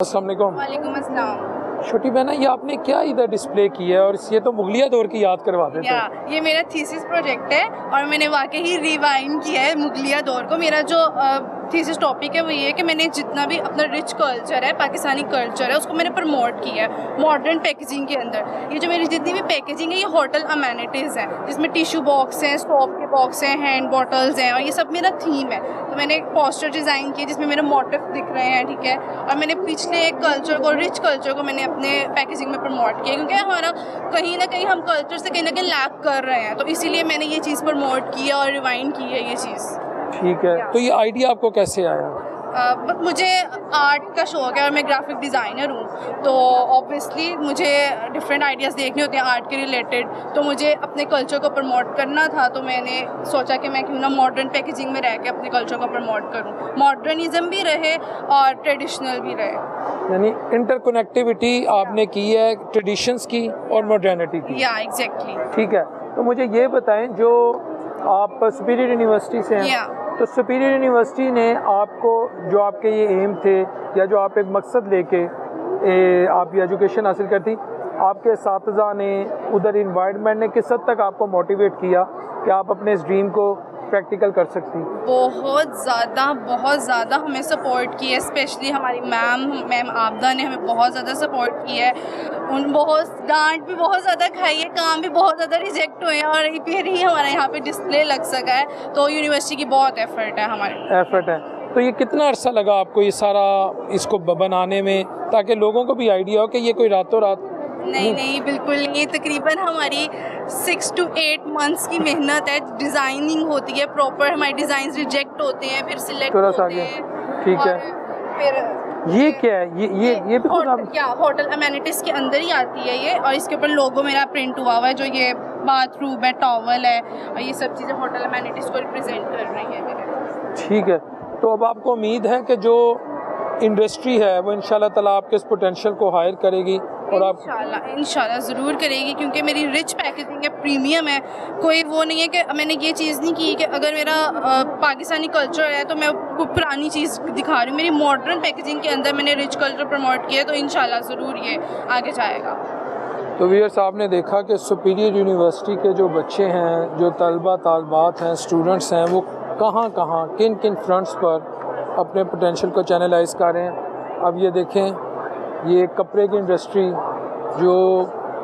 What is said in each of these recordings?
अस्सलाम वालेकुम। वालेकुम अस्सलाम। छोटी बहना, ये आपने क्या इधर डिस्प्ले किया है और ये तो मुगलिया दौर की याद करवा देते हैं। ये मेरा थीसिस प्रोजेक्ट है और मैंने वाकई ही रिवाइंड किया है मुगलिया दौर को। मेरा जो थीसिस टॉपिक है वो ये है कि मैंने जितना भी अपना रिच कल्चर है, पाकिस्तानी कल्चर है, उसको मैंने प्रमोट किया है मॉडर्न पैकेजिंग के अंदर। ये जो मेरी जितनी भी पैकेजिंग है ये होटल अमेनिटीज़ हैं, जिसमें टिश्यू बॉक्स हैं, स्टॉप के बॉक्स हैं, हैंड बॉटल्स हैं, और ये सब मेरा थीम है। तो मैंने एक पोस्टर डिज़ाइन किया जिसमें मेरे मोटिव दिख रहे हैं, ठीक है। और मैंने पिछले एक कल्चर को, रिच कल्चर को मैंने अपने पैकेजिंग में प्रमोट किया, क्योंकि हमारा कहीं ना कहीं हम कल्चर से कहीं ना कहीं लैक कर रहे हैं। तो इसीलिए मैंने ये चीज़ प्रमोट की है और रिवाइंड की है ये चीज़। ठीक है, तो ये आइडिया आपको कैसे आया? मुझे आर्ट का शौक है और मैं ग्राफिक डिज़ाइनर हूँ, तो ऑब्वियसली मुझे डिफरेंट आइडियाज़ देखने होते हैं आर्ट के रिलेटेड। तो मुझे अपने कल्चर को प्रमोट करना था, तो मैंने सोचा कि मैं क्यों ना मॉडर्न पैकेजिंग में रह के अपने कल्चर को प्रमोट करूँ, मॉडर्निज्म भी रहे और ट्रेडिशनल भी रहे। यानी इंटरकनेक्टिविटी आपने की है ट्रेडिशंस की और मॉडर्निटी की। या एग्जैक्टली। ठीक है, तो मुझे ये बताएं, जो आप सुपीरियर यूनिवर्सिटी से हैं, तो सुपीरियर यूनिवर्सिटी ने आपको, जो आपके ये एम थे या जो आप एक मकसद लेके आप ये एजुकेशन हासिल करती, आपके साथीज़ा ने, उधर इन्वायरमेंट ने किस हद तक आपको मोटिवेट किया कि आप अपने इस ड्रीम को प्रैक्टिकल कर सकती? बहुत ज़्यादा हमें सपोर्ट की है, स्पेशली हमारी मैम आबदा ने हमें बहुत ज़्यादा सपोर्ट किया है। उन बहुत डांट भी बहुत ज़्यादा खाई है, काम भी बहुत ज़्यादा रिजेक्ट हुए हैं, और फिर ही हमारा यहाँ पे डिस्प्ले लग सका है। तो यूनिवर्सिटी की बहुत एफर्ट है हमारी। एफर्ट है। तो ये कितना अर्सा लगा आपको ये सारा इसको बनाने में, ताकि लोगों को भी आइडिया हो कि ये कोई रातों रात? नहीं, बिल्कुल नहीं। तकरीबन हमारी 6 to 8 मंथ्स की मेहनत है। डिज़ाइनिंग होती है प्रॉपर, हमारे डिज़ाइंस रिजेक्ट होते हैं, फिर सिलेक्ट होते हैं। ठीक है, फिर ये क्या है? ये भी होटल अमेनिटीज़ के अंदर ही आती है ये, और इसके ऊपर लोगो मेरा प्रिंट हुआ हुआ है, जो ये बाथरूम है, टॉवल है, और ये सब चीज़ें होटल अमेनिटीज़ को रिप्रेजेंट कर रही है मेरे। ठीक है, तो अब आपको उम्मीद है कि जो इंडस्ट्री है वो इंशाल्लाह ताला आपके इस पोटेंशियल को हायर करेगी और आप इंशाल्लाह ज़रूर करेगी, क्योंकि मेरी रिच पैकेजिंग है, प्रीमियम है। कोई वो नहीं है कि मैंने ये चीज़ नहीं की कि अगर मेरा पाकिस्तानी कल्चर है तो मैं पुरानी चीज़ दिखा रही हूँ। मेरी मॉडर्न पैकेजिंग के अंदर मैंने रिच कल्चर प्रमोट किया, तो इंशाल्लाह ज़रूर ये आगे जाएगा। तो व्यूअर्स, साहब ने देखा कि सुपीरियर यूनिवर्सिटी के जो बच्चे हैं, जो तलबा तालबात हैं, स्टूडेंट्स हैं, वो कहाँ किन किन फ्रंट्स पर अपने पोटेंशियल को चैनलाइज कर रहे हैं। अब ये देखें, ये कपड़े की इंडस्ट्री जो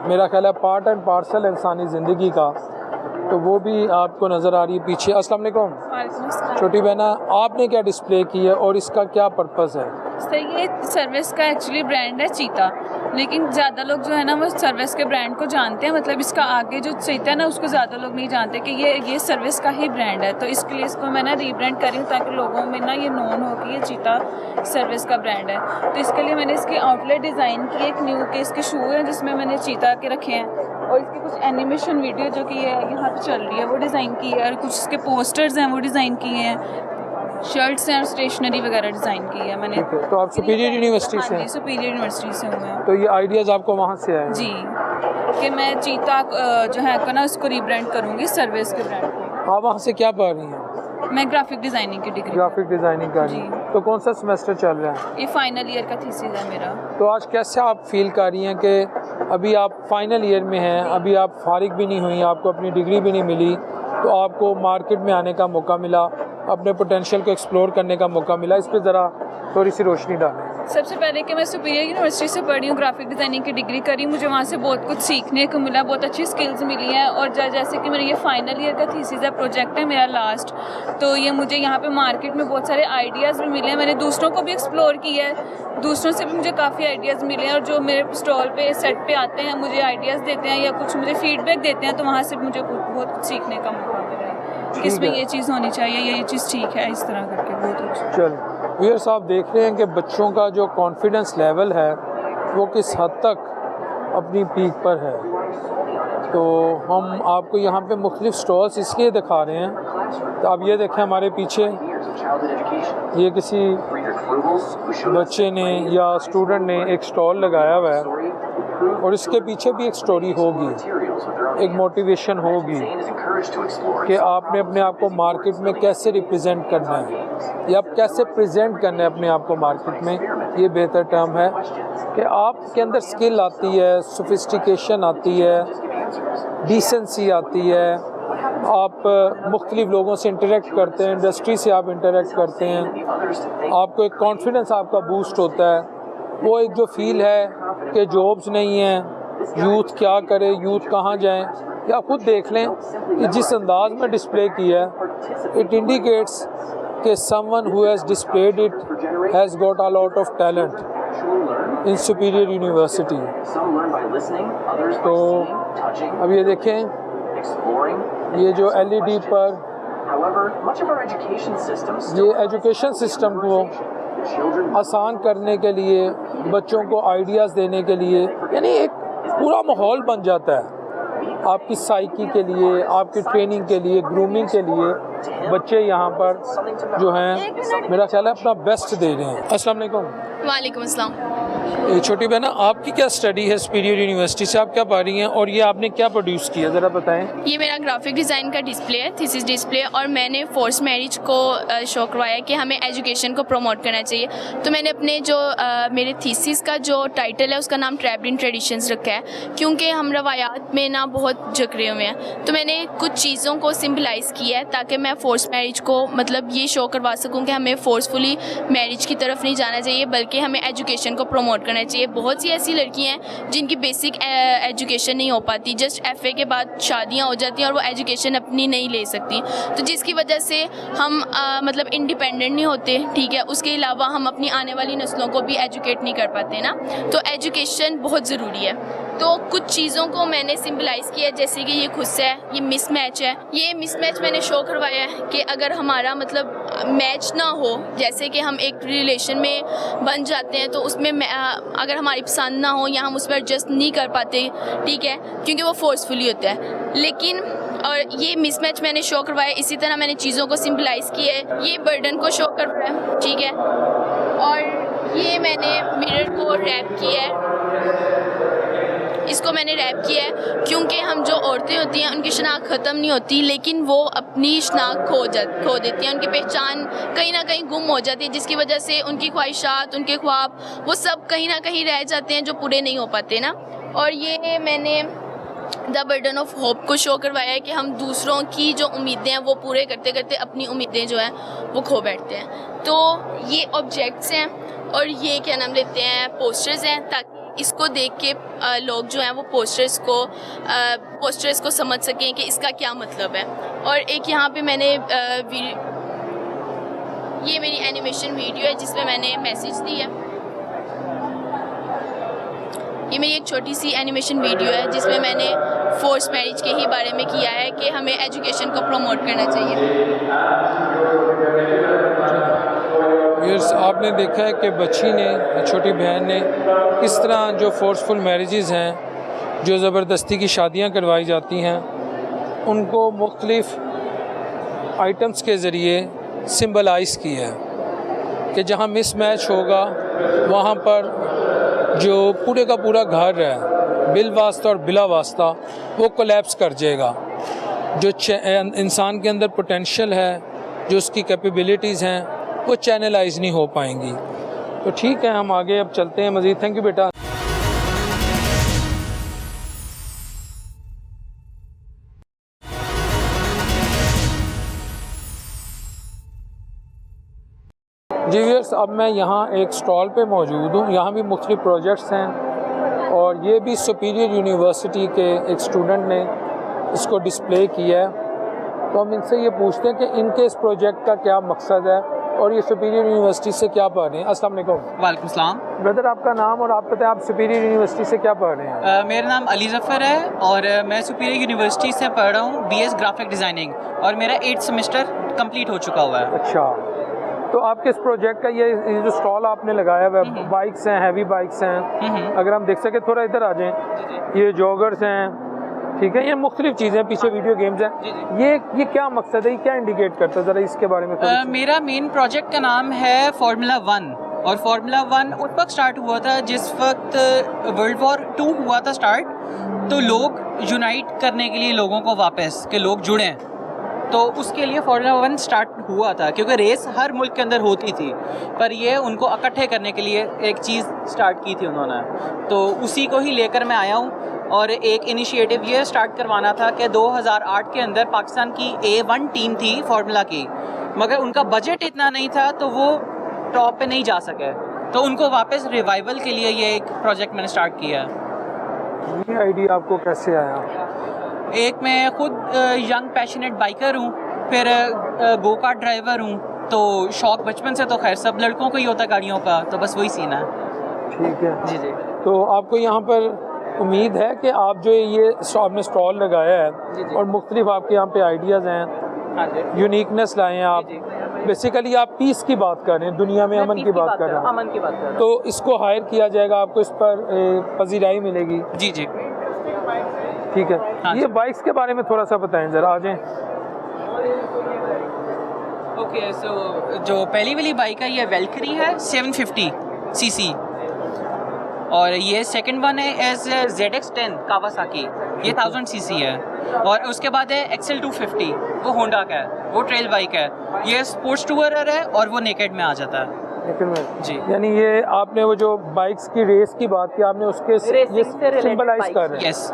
मेरा ख्याल है पार्ट एंड पार्सल है इंसानी ज़िंदगी का, तो वो भी आपको नज़र आ रही है पीछे। अस्सलाम वालेकुम। छोटी बहना, आपने क्या डिस्प्ले की है और इसका क्या पर्पज़ है? सर, ये सर्विस का एक्चुअली ब्रांड है चीता, लेकिन ज़्यादा लोग जो है ना वो सर्विस के ब्रांड को जानते हैं। मतलब इसका आगे जो चीता है ना उसको ज़्यादा लोग नहीं जानते कि ये सर्विस का ही ब्रांड है। तो इसके लिए इसको मैं ना रीब्रांड करी हूँ, ताकि लोगों में ना ये नोन हो कि ये चीता सर्विस का ब्रांड है। तो इसके लिए मैंने इसकी आउटलेट डिज़ाइन की, एक न्यू के इसके शू हैं जिसमें मैंने चीता के रखे हैं, और इसकी कुछ एनिमेशन वीडियो जो कि यहाँ पर चल रही है वो डिज़ाइन की है, और कुछ इसके पोस्टर्स हैं वो डिज़ाइन किए हैं, शर्ट्स हैं और स्टेशनरी वगैरह डिज़ाइन की है मैंने। तो आप सुपीरियर यूनिवर्सिटी से? हाँ, सुपीरियर यूनिवर्सिटी से हूँ मैं। तो ये आइडियाज़ आपको वहाँ से आए? जी, कि मैं चीता जो है ना उसको रीब्रांड करूँगी सर्विस के ब्रांड को। आप वहाँ से क्या पढ़ रही हैं? मैं ग्राफिक डिज़ाइनिंग की डिग्री। ग्राफिक डिज़ाइनिंग कर रही हैं। तो कौन सा सेमेस्टर चल रहा है? ये फाइनल ईयर का थीसिस है मेरा। तो आज कैसे आप फील कर रही हैं कि अभी आप फाइनल ईयर में हैं, अभी आप फारिग भी नहीं हुई, आपको अपनी डिग्री भी नहीं मिली, तो आपको मार्केट में आने का मौका मिला, अपने पोटेंशियल को एक्सप्लोर करने का मौका मिला, इस पर ज़रा थोड़ी सी रोशनी डालें। सबसे पहले कि मैं सुपीरियर यूनिवर्सिटी से पढ़ी हूँ, ग्राफिक डिज़ाइनिंग की डिग्री करी, मुझे वहाँ से बहुत कुछ सीखने को मिला, बहुत अच्छी स्किल्स मिली हैं। और जैसे कि मेरा ये फाइनल ईयर का थीसिस है, प्रोजेक्ट है मेरा लास्ट, तो ये मुझे यहाँ पे मार्केट में बहुत सारे आइडियाज़ भी मिले हैं। मैंने दूसरों को भी एक्सप्लोर किया है, दूसरों से भी मुझे काफ़ी आइडियाज़ मिले हैं, और जो मेरे स्टॉल पे सेट पे आते हैं मुझे आइडियाज़ देते हैं या कुछ मुझे फीडबैक देते हैं, तो वहाँ से मुझे बहुत कुछ सीखने का मौका मिला है। किसमें ये चीज़ होनी चाहिए, ये चीज़ ठीक है, इस तरह करके बहुत अच्छा। चलो व्यूअर्स, साहब देख रहे हैं कि बच्चों का जो कॉन्फिडेंस लेवल है वो किस हद तक अपनी पीक पर है। तो हम आपको यहाँ पे मुख्तलिफ स्टॉल्स इसलिए दिखा रहे हैं, तो आप ये देखें हमारे पीछे, ये किसी बच्चे ने या स्टूडेंट ने एक स्टॉल लगाया हुआ है, और इसके पीछे भी एक स्टोरी होगी। एक मोटिवेशन होगी कि आपने अपने आप को मार्केट में कैसे रिप्रेजेंट करना है या आप कैसे प्रेजेंट करना है अपने आप को मार्केट में, ये बेहतर टर्म है कि आपके अंदर स्किल आती है, सोफिस्टिकेशन आती है, डिसेंसी आती है, आप मुख्तलिफ लोगों से इंटरेक्ट करते हैं, इंडस्ट्री से आप इंटरेक्ट करते हैं, आपको एक कॉन्फिडेंस आपका बूस्ट होता है। वो एक जो फील है कि जॉब्स नहीं हैं, यूथ क्या करे, यूथ कहाँ जाएं, या खुद देख लें कि जिस अंदाज में डिस्प्ले किया है, इट इंडिकेट्स कि someone who has displayed it has got a lot of talent in superior university. तो अब ये देखें, ये जो LED पर ये एजुकेशन सिस्टम को आसान करने के लिए, बच्चों को आइडियाज़ देने के लिए, यानी एक पूरा माहौल बन जाता है आपकी साइकी के लिए, आपकी ट्रेनिंग के लिए, ग्रूमिंग के लिए। बच्चे यहाँ पर जो हैं मेरा ख्याल है अपना बेस्ट दे रहे हैं। अस्सलाम वालेकुम। वालेकुम अस्सलाम। ये छोटी बहना, आपकी क्या स्टडी है सुपीरियर यूनिवर्सिटी से, आप क्या पढ़ रही हैं और ये आपने क्या प्रोड्यूस किया, ज़रा बताएं। ये मेरा ग्राफिक डिज़ाइन का डिस्प्ले है, थीसिस डिस्प्ले, और मैंने फोर्स मैरिज को शो करवाया कि हमें एजुकेशन को प्रमोट करना चाहिए। तो मैंने अपने जो मेरे थीसिस का जो टाइटल है उसका नाम ट्रैप्ड इन ट्रेडिशंस रखा है, क्योंकि हम रवायात में ना बहुत जकड़े हुए हैं। तो मैंने कुछ चीज़ों को सिम्बलाइज़ किया है ताकि मैं फोर्स मैरिज को मतलब ये शो करवा सकूँ कि हमें फोर्सफुली मैरिज की तरफ नहीं जाना चाहिए, बल्कि हमें एजुकेशन को प्रमोट करना चाहिए। बहुत सी ऐसी लड़कियां हैं जिनकी बेसिक एजुकेशन नहीं हो पाती, जस्ट FA के बाद शादियां हो जाती हैं और वो एजुकेशन अपनी नहीं ले सकती, तो जिसकी वजह से हम मतलब इंडिपेंडेंट नहीं होते, ठीक है। उसके अलावा हम अपनी आने वाली नस्लों को भी एजुकेट नहीं कर पाते ना, तो एजुकेशन बहुत ज़रूरी है। तो कुछ चीज़ों को मैंने सिम्बलाइज़ किया, जैसे कि ये गुस्सा है, ये मिसमैच है। ये मिसमैच मैंने शो करवाया है कि अगर हमारा मतलब मैच ना हो, जैसे कि हम एक रिलेशन में बन जाते हैं तो उसमें अगर हमारी पसंद ना हो या हम उस पर एडजस्ट नहीं कर पाते, ठीक है, क्योंकि वो फोर्सफुली होता है। लेकिन और ये मिसमैच मैंने शो करवाया। इसी तरह मैंने चीज़ों को सिंपलाइज़ किया है, ये बर्डन को शो करवाया है, ठीक है। और ये मैंने मिरर को रैप किया है, इसको मैंने रैप किया है क्योंकि हम जो औरतें होती हैं उनकी शनाख्त ख़त्म नहीं होती, लेकिन वो अपनी शनाख्त खो देती हैं, उनकी पहचान कहीं ना कहीं गुम हो जाती है, जिसकी वजह से उनकी ख्वाहिशात, उनके ख्वाब, वो सब कहीं ना कहीं रह जाते हैं जो पूरे नहीं हो पाते ना। और ये मैंने द बर्डन ऑफ होप को शो करवाया है कि हम दूसरों की जो उम्मीदें हैं वो पूरे करते करते अपनी उम्मीदें जो हैं वो खो बैठते हैं। तो ये ऑब्जेक्ट्स हैं और ये क्या नाम लेते हैं, पोस्टर्स हैं, ताकि इसको देख के लोग जो हैं वो पोस्टर्स को समझ सकें कि इसका क्या मतलब है। और एक यहाँ पे मैंने ये मेरी एनिमेशन वीडियो है जिसमें मैंने मैसेज दी है। ये मेरी एक छोटी सी एनिमेशन वीडियो है जिसमें मैंने फोर्स मैरिज के ही बारे में किया है कि हमें एजुकेशन को प्रमोट करना चाहिए। आपने देखा है कि बच्ची ने, छोटी बहन ने, किस तरह जो फोर्सफुल मैरिजेज़ हैं, जो ज़बरदस्ती की शादियां करवाई जाती हैं, उनको मुख्तलिफ़ आइटम्स के ज़रिए सिंबलाइज़ किया है कि जहां मिसमैच होगा वहां पर जो पूरे का पूरा घर है बिल वास्ता और बिला वास्ता वो कोलैप्स कर जाएगा। जो इंसान के अंदर पोटेंशियल है, जो उसकी कैपेबिलिटीज़ हैं, वो चैनलाइज नहीं हो पाएंगी। तो ठीक है, हम आगे अब चलते हैं मज़ीद। थैंक यू बेटा। जी व्यूअर्स, अब मैं यहाँ एक स्टॉल पे मौजूद हूँ। यहाँ भी मुख्तलिफ प्रोजेक्ट्स हैं और ये भी सुपीरियर यूनिवर्सिटी के एक स्टूडेंट ने इसको डिस्प्ले किया है। तो हम इनसे ये पूछते हैं कि इनके इस प्रोजेक्ट का क्या मकसद है और ये सुपीरियर यूनिवर्सिटी से क्या पढ़ रहे हैं। अस्सलाम वालेकुम। वालेकुम सलाम। ब्रदर, आपका नाम और आप बताएं आप सुपीरियर यूनिवर्सिटी से क्या पढ़ रहे हैं। मेरा नाम अली ज़फ़र है और मैं सुपीरियर यूनिवर्सिटी से पढ़ रहा हूँ BS ग्राफिक डिज़ाइनिंग, और मेरा 8th सेमेस्टर कंप्लीट हो चुका हुआ है। अच्छा, तो आपके इस प्रोजेक्ट का ये जो स्टॉल आपने लगाया हुआ है, बाइक्स हैं, हैवी बाइक्स हैं, अगर हम देख सके थोड़ा इधर आ जाएं, ये जॉगर्स हैं, ठीक है, ये मुख्तलिफ चीज़ें, पीछे वीडियो गेम्स हैं, ये क्या मकसद है, ये क्या इंडिकेट करता है, ज़रा इसके बारे में मेरा मेन प्रोजेक्ट का नाम है फार्मूला 1, और फार्मूला 1 उस वक्त स्टार्ट हुआ था जिस वक्त वर्ल्ड वॉर 2 हुआ था स्टार्ट। तो लोग यूनाइट करने के लिए लोगों को वापस कि लोग जुड़ें, तो उसके लिए फार्मूला 1 स्टार्ट हुआ था, क्योंकि रेस हर मुल्क के अंदर होती थी, पर ये उनको इकट्ठे करने के लिए एक चीज़ स्टार्ट की थी उन्होंने, तो उसी को ही लेकर मैं आया हूँ। और एक इनिशिएटिव ये स्टार्ट करवाना था कि 2008 के अंदर पाकिस्तान की A1 टीम थी फार्मूला की, मगर उनका बजट इतना नहीं था तो वो टॉप पे नहीं जा सके, तो उनको वापस रिवाइवल के लिए ये एक प्रोजेक्ट मैंने स्टार्ट किया है। ये आइडिया आपको कैसे आया? एक मैं खुद यंग पैशनेट बाइकर हूँ, फिर गो कार्ट ड्राइवर हूँ, तो शौक बचपन से तो खैर सब लड़कों को ही होता गाड़ियों का, तो बस वही सीन है। ठीक है जी जी। तो आपको यहाँ पर उम्मीद है कि आप जो ये आपने स्टॉल लगाया है जी, जी। और मुख्तलिफ आपके यहाँ पे आइडियाज़ हैं, हाँ जी। यूनिकनेस लाए हैं आप, जी, बेसिकली आप पीस की बात कर रहे हैं, दुनिया में अमन की बात कर रहे हैं, अमन की बात कर रहा तो इसको हायर किया जाएगा, आपको इस पर पजीराई मिलेगी। हूँ। जी जी। ठीक है, हाँ ये जी। बाइक्स के बारे में थोड़ा सा बताएं ज़रा, आ जाएं। ओके, सो जो पहली वाली बाइक है ये वेल्करी है 750 सीसी, और ये सेकंड वन है एज ZX10 कावासाकी, ये 1000 सीसी है, और उसके बाद है XL 250, वो होंडा का है, वो ट्रेल बाइक है, ये स्पोर्ट्स टूरर है और वो नेकेड में आ जाता है। जी। यानी ये आपने वो जो बाइक्स की रेस की बात की, आपने उसके ये सिंबलाइज कर रहे हैं। यस।